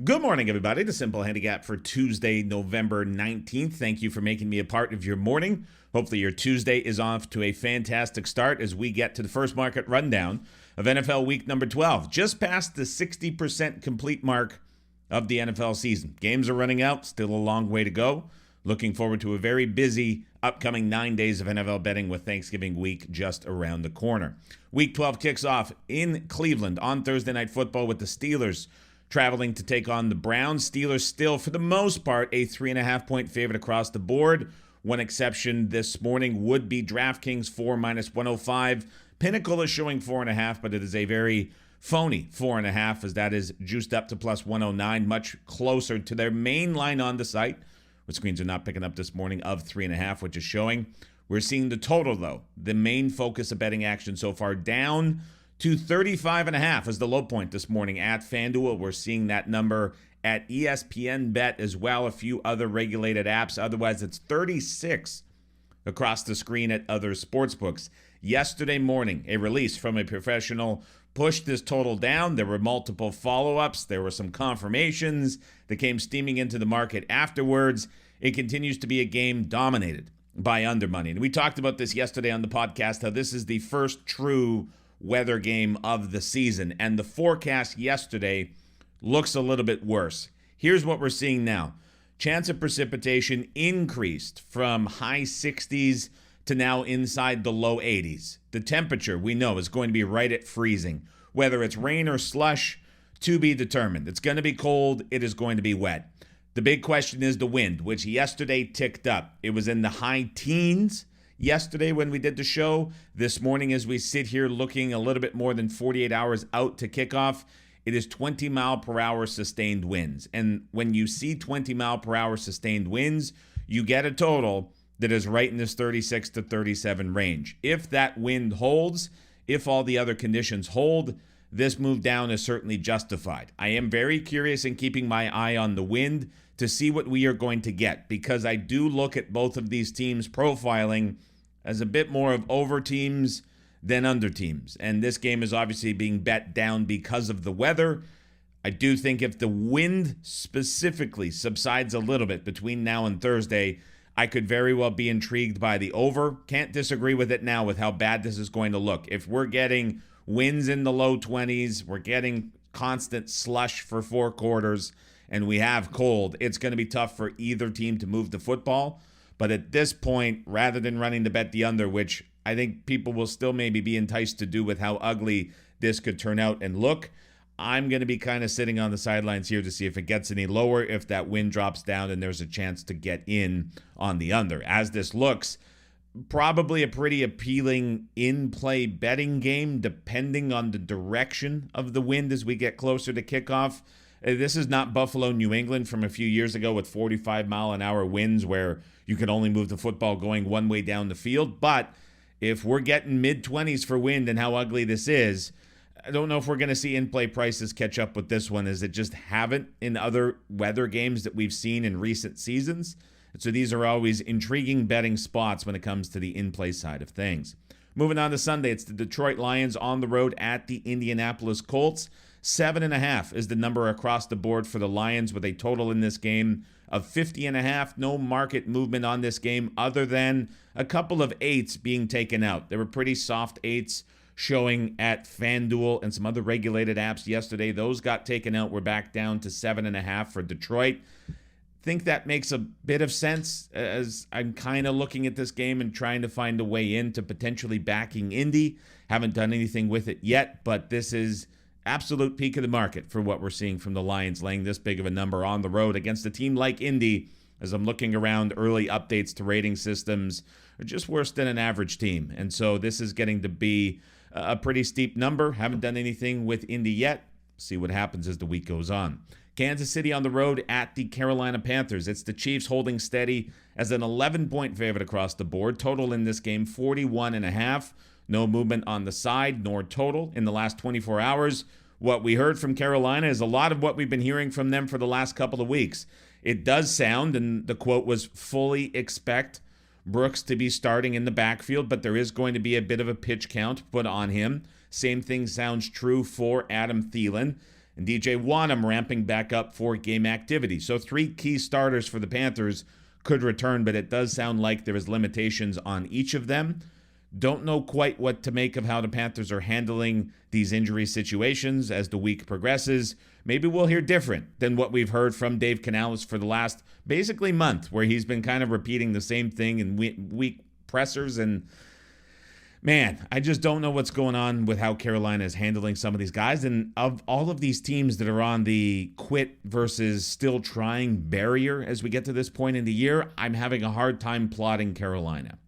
Good morning, everybody. The Simple Handicap for Tuesday, November 19th. Thank you for making me a part of your morning. Hopefully, your Tuesday is off to a fantastic start as we get to the first market rundown of NFL week number 12. Just past the 60% complete mark of the NFL season. Games are running out, still a long way to go. Looking forward to a very busy upcoming 9 days of NFL betting with Thanksgiving week just around the corner. Week 12 kicks off in Cleveland on Thursday Night Football with the Steelers traveling to take on the Browns. Steelers still, for the most part, a 3.5-point favorite across the board. One exception this morning would be DraftKings 4 minus 105. Pinnacle is showing 4.5, but it is a very phony 4.5 as that is juiced up to plus 109, much closer to their main line on the site, which screens are not picking up this morning, of 3.5, which is showing. We're seeing the total, though, the main focus of betting action so far, down to 35.5 as the low point this morning at FanDuel. We're seeing that number at ESPN Bet as well, a few other regulated apps. Otherwise, it's 36 across the screen at other sportsbooks. Yesterday morning, a release from a professional pushed this total down. There were multiple follow-ups. There were some confirmations that came steaming into the market afterwards. It continues to be a game dominated by under money. And we talked about this yesterday on the podcast, how this is the first true weather game of the season, and the forecast yesterday looks a little bit worse. Here's what we're seeing now. Chance of precipitation increased from high 60s to now inside the low 80s. The temperature, we know, is going to be right at freezing. Whether it's rain or slush, to be determined. It's going to be cold. It is going to be wet. The big question is the wind, which yesterday ticked up. It was in the high teens yesterday when we did the show. This morning, as we sit here looking a little bit more than 48 hours out to kickoff, it is 20 mile per hour sustained winds. And when you see 20 mile per hour sustained winds, you get a total that is right in this 36 to 37 range. If that wind holds, if all the other conditions hold, this move down is certainly justified. I am very curious in keeping my eye on the wind to see what we are going to get, because I do look at both of these teams profiling as a bit more of over teams than under teams. And this game is obviously being bet down because of the weather. I do think if the wind specifically subsides a little bit between now and Thursday, I could very well be intrigued by the over. Can't disagree with it now with how bad this is going to look. If we're getting winds in the low 20s, we're getting constant slush for 4 quarters, and we have cold, it's going to be tough for either team to move the football. But at this point, rather than running to bet the under, which I think people will still maybe be enticed to do with how ugly this could turn out and look, I'm going to be kind of sitting on the sidelines here to see if it gets any lower, if that wind drops down and there's a chance to get in on the under. As this looks, probably a pretty appealing in-play betting game, depending on the direction of the wind as we get closer to kickoff. This is not Buffalo, New England from a few years ago with 45-mile-an-hour winds where you could only move the football going one way down the field. But if we're getting mid-20s for wind and how ugly this is, I don't know if we're going to see in-play prices catch up with this one, as it just haven't in other weather games that we've seen in recent seasons. So these are always intriguing betting spots when it comes to the in-play side of things. Moving on to Sunday, it's the Detroit Lions on the road at the Indianapolis Colts. 7.5 is the number across the board for the Lions, with a total in this game of 50.5. No market movement on this game other than a couple of 8s being taken out. There were pretty soft 8s showing at FanDuel and some other regulated apps yesterday. Those got taken out. We're back down to 7.5 for Detroit. Think that makes a bit of sense, as I'm kind of looking at this game and trying to find a way into potentially backing Indy. Haven't done anything with it yet, but this is absolute peak of the market for what we're seeing from the Lions, laying this big of a number on the road against a team like Indy. As I'm looking around, early updates to rating systems are just worse than an average team. And so this is getting to be a pretty steep number. Haven't done anything with Indy yet. See what happens as the week goes on. Kansas City on the road at the Carolina Panthers. It's the Chiefs holding steady as an 11-point favorite across the board. Total in this game, 41.5. No movement on the side, nor total in the last 24 hours. What we heard from Carolina is a lot of what we've been hearing from them for the last couple of weeks. It does sound, and the quote was, fully expect Brooks to be starting in the backfield, but there is going to be a bit of a pitch count put on him. Same thing sounds true for Adam Thielen. and DJ Wanham ramping back up for game activity. So 3 key starters for the Panthers could return, but it does sound like there is limitations on each of them. Don't know quite what to make of how the Panthers are handling these injury situations as the week progresses. Maybe we'll hear different than what we've heard from Dave Canales for the last basically month, where he's been kind of repeating the same thing in week pressers. And man, I just don't know what's going on with how Carolina is handling some of these guys. And of all of these teams that are on the quit versus still trying barrier as we get to this point in the year, I'm having a hard time plotting Carolina.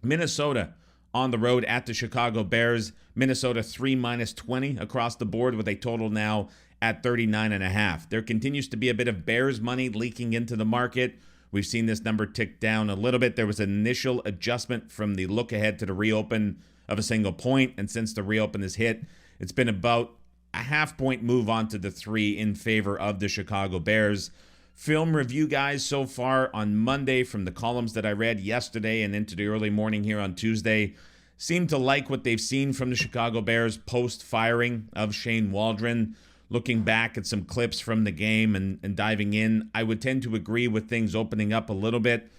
Minnesota on the road at the Chicago Bears. Minnesota 3-20 across the board with a total now at 39.5. There continues to be a bit of Bears money leaking into the market. We've seen this number tick down a little bit. There was an initial adjustment from the look ahead to the reopen of a single point, and since the reopen has hit, it's been about a half-point move onto the 3 in favor of the Chicago Bears. Film review guys so far on Monday from the columns that I read yesterday and into the early morning here on Tuesday seem to like what they've seen from the Chicago Bears post-firing of Shane Waldron. Looking back at some clips from the game and diving in, I would tend to agree with things opening up a little bit.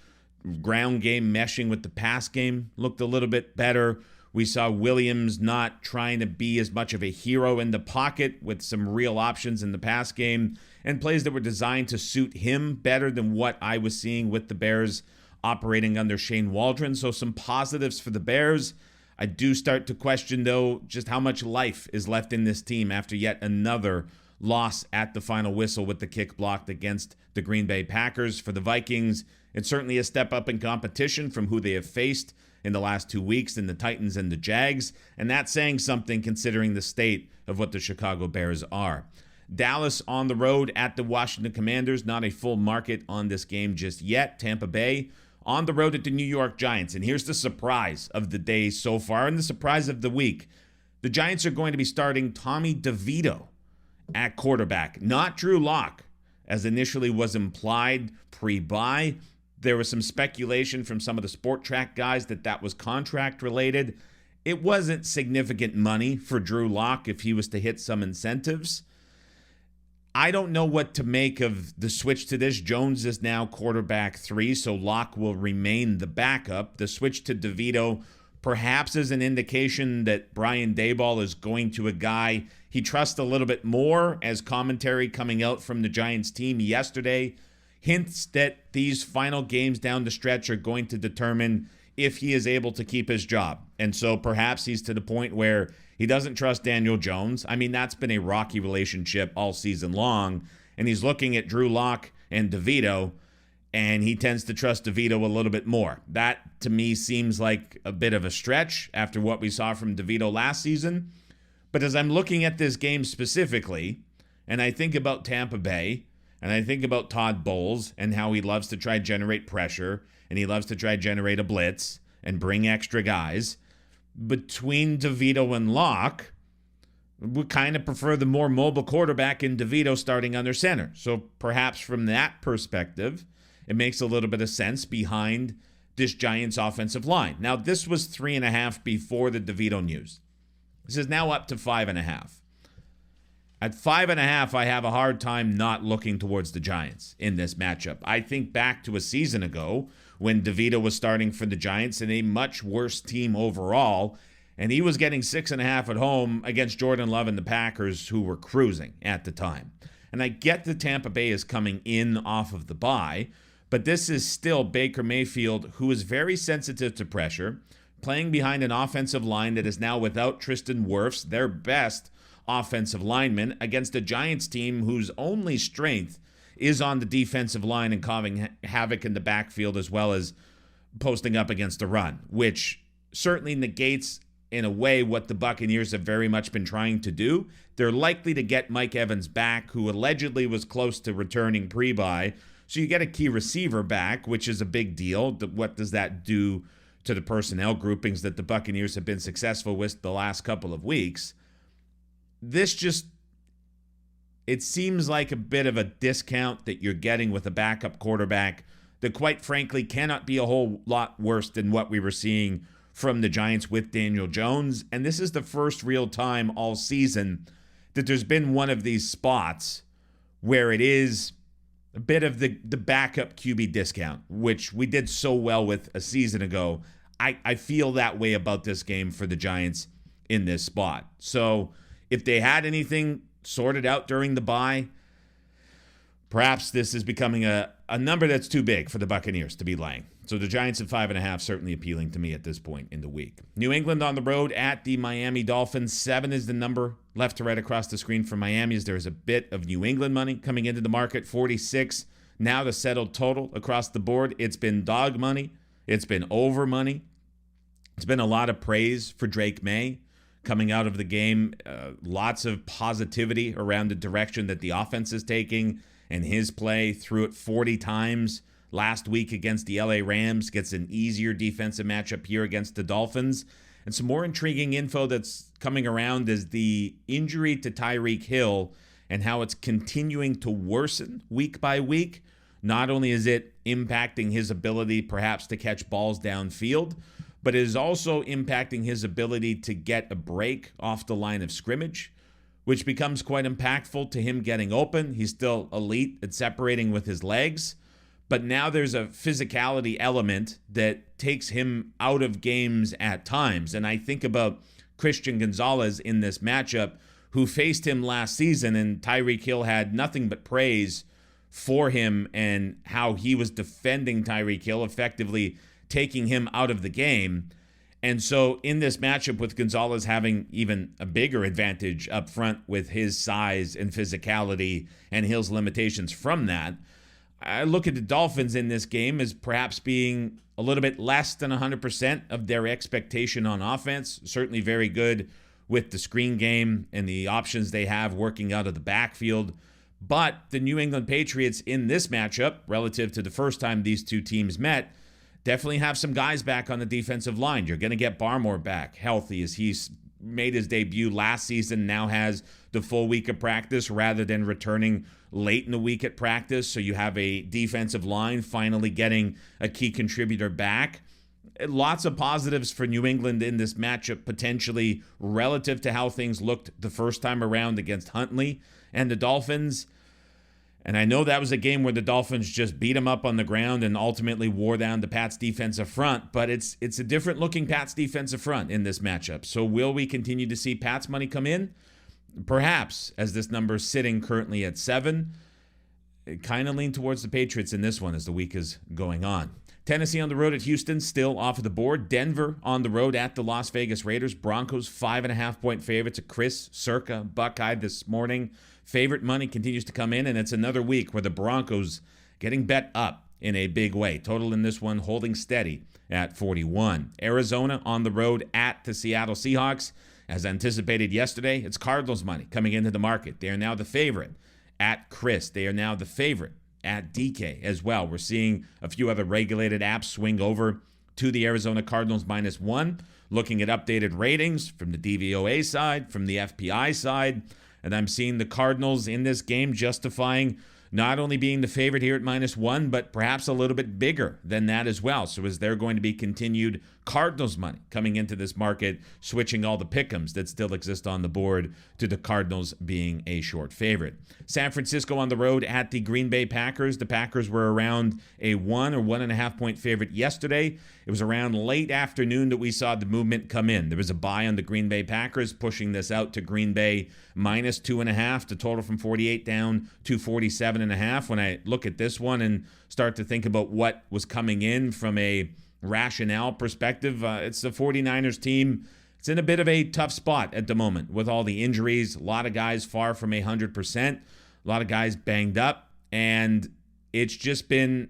Ground game meshing with the pass game looked a little bit better. We saw Williams not trying to be as much of a hero in the pocket with some real options in the pass game and plays that were designed to suit him better than what I was seeing with the Bears operating under Shane Waldron. So some positives for the Bears. I do start to question, though, just how much life is left in this team after yet another loss at the final whistle with the kick blocked against the Green Bay Packers. For the Vikings, it's certainly a step up in competition from who they have faced in the last 2 weeks in the Titans and the Jags, and that's saying something considering the state of what the Chicago Bears are. Dallas on the road at the Washington Commanders. Not a full market on this game just yet. Tampa Bay on the road at the New York Giants. And here's the surprise of the day so far and the surprise of the week. The Giants are going to be starting Tommy DeVito at quarterback, not Drew Lock, as initially was implied pre-bye. There was some speculation from some of the Sport Track guys that was contract related. It wasn't significant money for Drew Lock if he was to hit some incentives. I don't know what to make of the switch to this. Jones is now quarterback 3, so Locke will remain the backup. The switch to DeVito perhaps is an indication that Brian Daboll is going to a guy he trusts a little bit more, as commentary coming out from the Giants team yesterday hints that these final games down the stretch are going to determine if he is able to keep his job. And so perhaps he's to the point where he doesn't trust Daniel Jones. I mean, that's been a rocky relationship all season long. And he's looking at Drew Lock and DeVito, and he tends to trust DeVito a little bit more. That, to me, seems like a bit of a stretch after what we saw from DeVito last season. But as I'm looking at this game specifically, and I think about Tampa Bay, and I think about Todd Bowles and how he loves to try to generate pressure, and he loves to try to generate a blitz and bring extra guys, between DeVito and Locke, we kind of prefer the more mobile quarterback in DeVito starting under center. So perhaps from that perspective, it makes a little bit of sense behind this Giants offensive line. Now, this was 3.5 before the DeVito news. This is now up to 5.5. At 5.5, I have a hard time not looking towards the Giants in this matchup. I think back to a season ago when DeVito was starting for the Giants in a much worse team overall, and he was getting 6.5 at home against Jordan Love and the Packers, who were cruising at the time. And I get that Tampa Bay is coming in off of the bye, but this is still Baker Mayfield, who is very sensitive to pressure, playing behind an offensive line that is now without Tristan Wirfs, their best offensive lineman, against a Giants team whose only strength is on the defensive line and causing havoc in the backfield as well as posting up against the run, which certainly negates in a way what the Buccaneers have very much been trying to do. They're likely to get Mike Evans back, who allegedly was close to returning pre-bye. So you get a key receiver back, which is a big deal. What does that do to the personnel groupings that the Buccaneers have been successful with the last couple of weeks? It seems like a bit of a discount that you're getting with a backup quarterback that, quite frankly, cannot be a whole lot worse than what we were seeing from the Giants with Daniel Jones. And this is the first real time all season that there's been one of these spots where it is a bit of the backup QB discount, which we did so well with a season ago. I feel that way about this game for the Giants in this spot. So if they had anything sorted out during the bye, perhaps this is becoming a number that's too big for the Buccaneers to be laying. So the Giants at 5.5 certainly appealing to me at this point in the week. New England on the road at the Miami Dolphins. 7 is the number left to right across the screen for Miami, as there's a bit of New England money coming into the market. 46 now the settled total across the board. It's been dog money. It's been over money. It's been a lot of praise for Drake May coming out of the game. Lots of positivity around the direction that the offense is taking and his play. Threw it 40 times last week against the LA Rams. Gets an easier defensive matchup here against the Dolphins. And some more intriguing info that's coming around is the injury to Tyreek Hill and how it's continuing to worsen week by week. Not only is it impacting his ability perhaps to catch balls downfield, but it is also impacting his ability to get a break off the line of scrimmage, which becomes quite impactful to him getting open. He's still elite at separating with his legs, but now there's a physicality element that takes him out of games at times. And I think about Christian Gonzalez in this matchup, who faced him last season, and Tyreek Hill had nothing but praise for him and how he was defending Tyreek Hill, effectively taking him out of the game. And so in this matchup, with Gonzalez having even a bigger advantage up front with his size and physicality and Hill's limitations from that, I look at the Dolphins in this game as perhaps being a little bit less than 100% of their expectation on offense. Certainly very good with the screen game and the options they have working out of the backfield. But the New England Patriots in this matchup, relative to the first time these two teams met, definitely have some guys back on the defensive line. You're going to get Barmore back healthy, as he's made his debut last season, now has the full week of practice rather than returning late in the week at practice. So you have a defensive line finally getting a key contributor back. Lots of positives for New England in this matchup, potentially relative to how things looked the first time around against Huntley and the Dolphins. And I know that was a game where the Dolphins just beat them up on the ground and ultimately wore down the Pats' defensive front. But it's a different looking Pats' defensive front in this matchup. So will we continue to see Pats' money come in? Perhaps, as this number is sitting currently at 7. It kind of lean towards the Patriots in this one as the week is going on. Tennessee on the road at Houston, still off of the board. Denver on the road at the Las Vegas Raiders. Broncos 5.5-point favorites. A Chris Circa Buckeye this morning. Favorite money continues to come in, and it's another week where the Broncos getting bet up in a big way. Total in this one holding steady at 41. Arizona on the road at the Seattle Seahawks. As anticipated yesterday, it's Cardinals money coming into the market. They are now the favorite at Chris. They are now the favorite at DK as well. We're seeing a few other regulated apps swing over to the Arizona Cardinals -1. Looking at updated ratings from the DVOA side, from the FPI side, and I'm seeing the Cardinals in this game justifying not only being the favorite here at -1, but perhaps a little bit bigger than that as well. So is there going to be continued Cardinals money coming into this market, switching all the pick'ems that still exist on the board to the Cardinals being a short favorite? San Francisco on the road at the Green Bay Packers. The Packers were around a 1 or 1.5-point favorite yesterday. It was around late afternoon that we saw the movement come in. There was a buy on the Green Bay Packers, pushing this out to Green Bay -2.5, the total from 48 down to 47.5. When I look at this one and start to think about what was coming in from a rationale perspective, it's the 49ers team. It's in a bit of a tough spot at the moment with all the injuries. A lot of guys far from 100%. A lot of guys banged up. And it's just been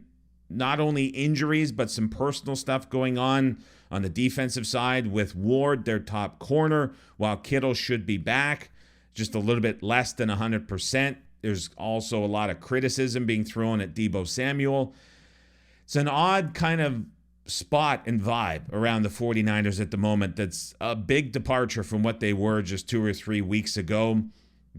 not only injuries, but some personal stuff going on the defensive side with Ward, their top corner, while Kittle should be back, just a little bit less than 100%. There's also a lot of criticism being thrown at Deebo Samuel. It's an odd kind of spot and vibe around the 49ers at the moment that's a big departure from what they were just 2 or 3 weeks ago.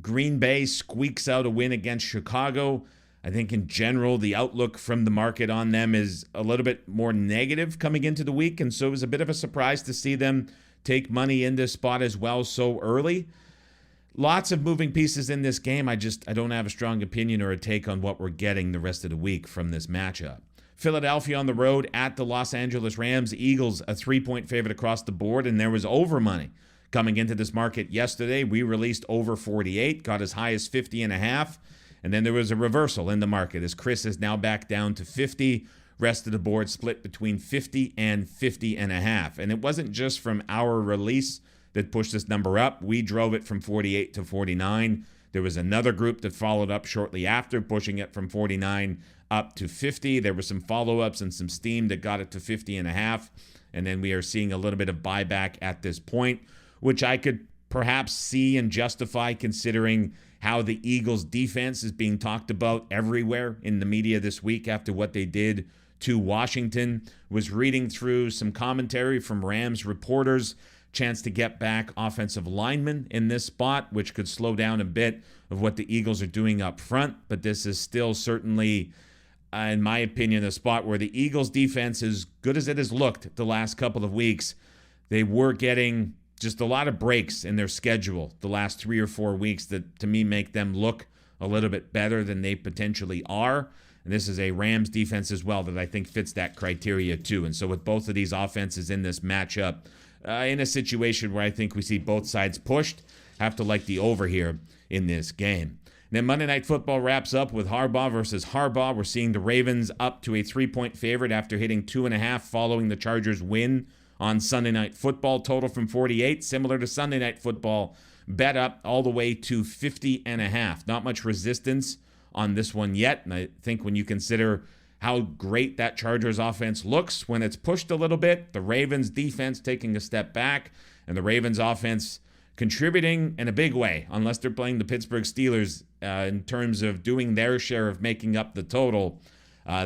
Green Bay squeaks out a win against Chicago. I think in general, the outlook from the market on them is a little bit more negative coming into the week, and so it was a bit of a surprise to see them take money in this spot as well so early. Lots of moving pieces in this game. I don't have a strong opinion or a take on what we're getting the rest of the week from this matchup. Philadelphia on the road at the Los Angeles Rams. Eagles a 3-point favorite across the board, and there was over money coming into this market yesterday. We released over 48, got as high as 50.5, and then there was a reversal in the market as Chris is now back down to 50. Rest of the board split between 50 and 50.5, and it wasn't just from our release that pushed this number up. We drove it from 48 to 49. There was another group that followed up shortly after, pushing it from 49 up to 50. There were some follow-ups and some steam that got it to 50.5. And then we are seeing a little bit of buyback at this point, which I could perhaps see and justify considering how the Eagles' defense is being talked about everywhere in the media this week after what they did to Washington. Was reading through some commentary from Rams reporters. Chance to get back offensive linemen in this spot, which could slow down a bit of what the Eagles are doing up front. But this is still certainly, in my opinion, a spot where the Eagles defense, as good as it has looked the last couple of weeks, they were getting just a lot of breaks in their schedule the last 3 or 4 weeks that, to me, make them look a little bit better than they potentially are. And this is a Rams defense as well that I think fits that criteria too. And so with both of these offenses in this matchup, in a situation where I think we see both sides pushed, have to like the over here in this game. And then Monday Night Football wraps up with Harbaugh versus Harbaugh. We're seeing the Ravens up to a 3-point favorite after hitting 2.5 following the Chargers' win on Sunday Night Football. Total from 48, similar to Sunday Night Football. Bet up all the way to 50.5. Not much resistance on this one yet. And I think when you consider how great that Chargers offense looks when it's pushed a little bit, the Ravens defense taking a step back, and the Ravens offense contributing in a big way, unless they're playing the Pittsburgh Steelers in terms of doing their share of making up the total.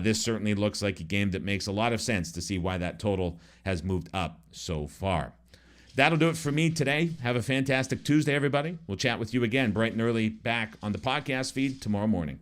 This certainly looks like a game that makes a lot of sense to see why that total has moved up so far. That'll do it for me today. Have a fantastic Tuesday, everybody. We'll chat with you again bright and early back on the podcast feed tomorrow morning.